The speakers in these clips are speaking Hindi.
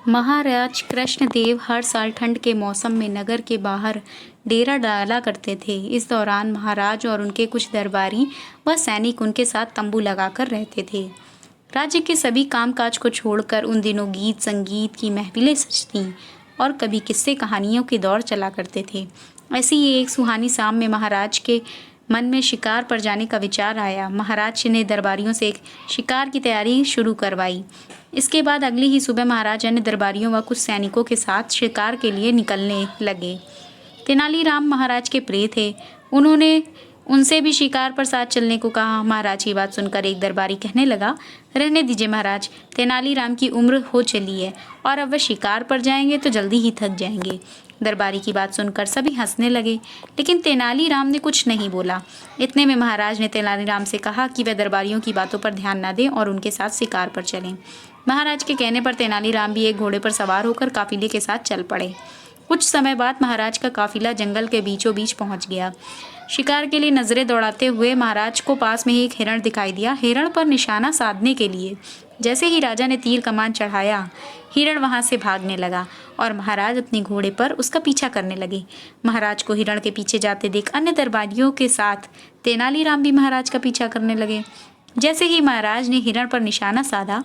महाराज कृष्णदेव हर साल ठंड के मौसम में नगर के बाहर डेरा डाला करते थे। इस दौरान महाराज और उनके कुछ दरबारी व सैनिक उनके साथ तंबू लगाकर रहते थे। राज्य के सभी कामकाज को छोड़कर उन दिनों गीत संगीत की महफिलें सजती और कभी किस्से कहानियों के दौर चला करते थे। ऐसी ही एक सुहानी शाम में महाराज के मन में शिकार पर जाने का विचार आया। महाराज ने दरबारियों से एक शिकार की तैयारी शुरू करवाई। इसके बाद अगली ही सुबह महाराज अन्य दरबारियों व कुछ सैनिकों के साथ शिकार के लिए निकलने लगे। तेनालीराम महाराज के प्रिय थे। उन्होंने उनसे भी शिकार पर साथ चलने को कहा। महाराज की बात सुनकर एक दरबारी कहने लगा, रहने दीजिए महाराज, तेनालीराम की उम्र हो चली है और अब वह शिकार पर जाएंगे तो जल्दी ही थक जाएंगे। दरबारी की बात सुनकर सभी हंसने लगे, लेकिन तेनालीराम ने कुछ नहीं बोला। इतने में महाराज ने तेनालीराम से कहा कि वह दरबारियों की बातों पर ध्यान न दें और उनके साथ शिकार पर चलें। महाराज के कहने पर तेनालीराम भी एक घोड़े पर सवार होकर काफिले के साथ चल पड़े। कुछ समय बाद महाराज का काफिला जंगल के बीचों बीच पहुंच गया। शिकार के लिए नजरें दौड़ाते हुए महाराज को पास में ही एक हिरण दिखाई दिया। हिरण पर निशाना साधने के लिए जैसे ही राजा ने तीर कमान चढ़ाया, हिरण वहां से भागने लगा और महाराज अपने घोड़े पर उसका पीछा करने लगे। महाराज को हिरण के पीछे जाते देख अन्य दरबारियों के साथ तेनालीराम भी महाराज का पीछा करने लगे। जैसे ही महाराज ने हिरण पर निशाना साधा,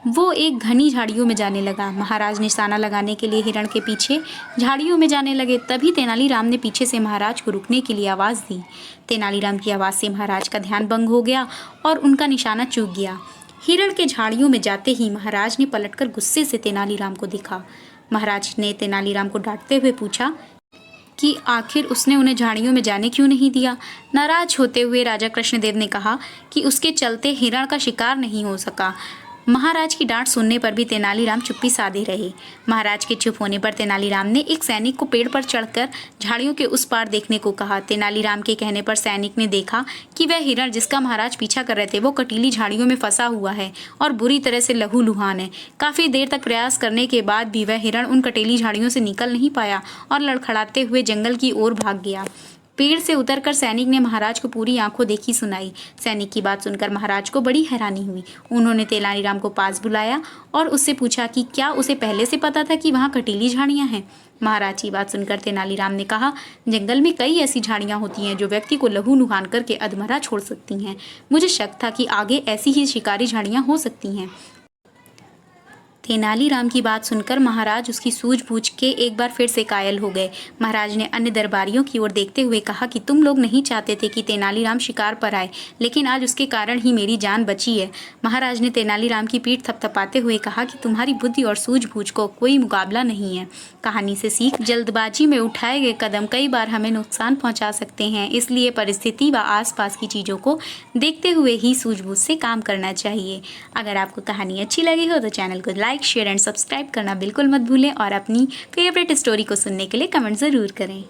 वो एक घनी झाड़ियों में जाने लगा। महाराज निशाना लगाने के लिए हिरण के पीछे झाड़ियों में जाने लगे। तभी तेनालीराम ने पीछे से महाराज को रुकने के लिए आवाज़ दी। तेनालीराम की आवाज़ से महाराज का ध्यान भंग हो गया और उनका निशाना चूक गया। हिरण के झाड़ियों में जाते ही महाराज ने पलटकर गुस्से से तेनालीराम को देखा। महाराज ने तेनालीराम को डांटते हुए पूछा कि आखिर उसने उन्हें झाड़ियों में जाने क्यों नहीं दिया। नाराज होते हुए राजा कृष्णदेव ने कहा कि उसके चलते हिरण का शिकार नहीं हो सका। महाराज की डांट सुनने पर भी तेनालीराम चुप्पी साधे रहे। महाराज के चुप होने पर तेनालीराम ने एक सैनिक को पेड़ पर चढ़कर झाड़ियों के उस पार देखने को कहा। तेनालीराम के कहने पर सैनिक ने देखा कि वह हिरण जिसका महाराज पीछा कर रहे थे वो कटीली झाड़ियों में फंसा हुआ है और बुरी तरह से लहूलुहान है। काफी देर तक प्रयास करने के बाद भी वह हिरण उन कटीली झाड़ियों से निकल नहीं पाया और लड़खड़ाते हुए जंगल की ओर भाग गया। पेड़ से उतरकर सैनिक ने महाराज को पूरी आंखों देखी सुनाई। सैनिक की बात सुनकर महाराज को बड़ी हैरानी हुई। उन्होंने तेनालीराम को पास बुलाया और उससे पूछा कि क्या उसे पहले से पता था कि वहाँ कटीली झाड़ियाँ हैं। महाराज की बात सुनकर तेनालीराम ने कहा, जंगल में कई ऐसी झाड़ियाँ होती हैं जो व्यक्ति को लहूलुहान करके अधमरा छोड़ सकती हैं। मुझे शक था कि आगे ऐसी ही शिकारी झाड़ियाँ हो सकती हैं। तेनालीराम की बात सुनकर महाराज उसकी सूझबूझ के एक बार फिर से कायल हो गए। महाराज ने अन्य दरबारियों की ओर देखते हुए कहा कि तुम लोग नहीं चाहते थे कि तेनालीराम शिकार पर आए, लेकिन आज उसके कारण ही मेरी जान बची है। महाराज ने तेनालीराम की पीठ थपथपाते हुए कहा कि तुम्हारी बुद्धि और सूझबूझ को कोई मुकाबला नहीं है। कहानी से सीख, जल्दबाजी में उठाए गए कदम कई बार हमें नुकसान पहुंचा सकते हैं, इसलिए परिस्थिति व आसपास की चीज़ों को देखते हुए ही सूझबूझ से काम करना चाहिए। अगर आपको कहानी अच्छी लगी हो तो चैनल को लाइक, शेयर एंड सब्सक्राइब करना बिल्कुल मत भूलें और अपनी फेवरेट स्टोरी को सुनने के लिए कमेंट ज़रूर करें।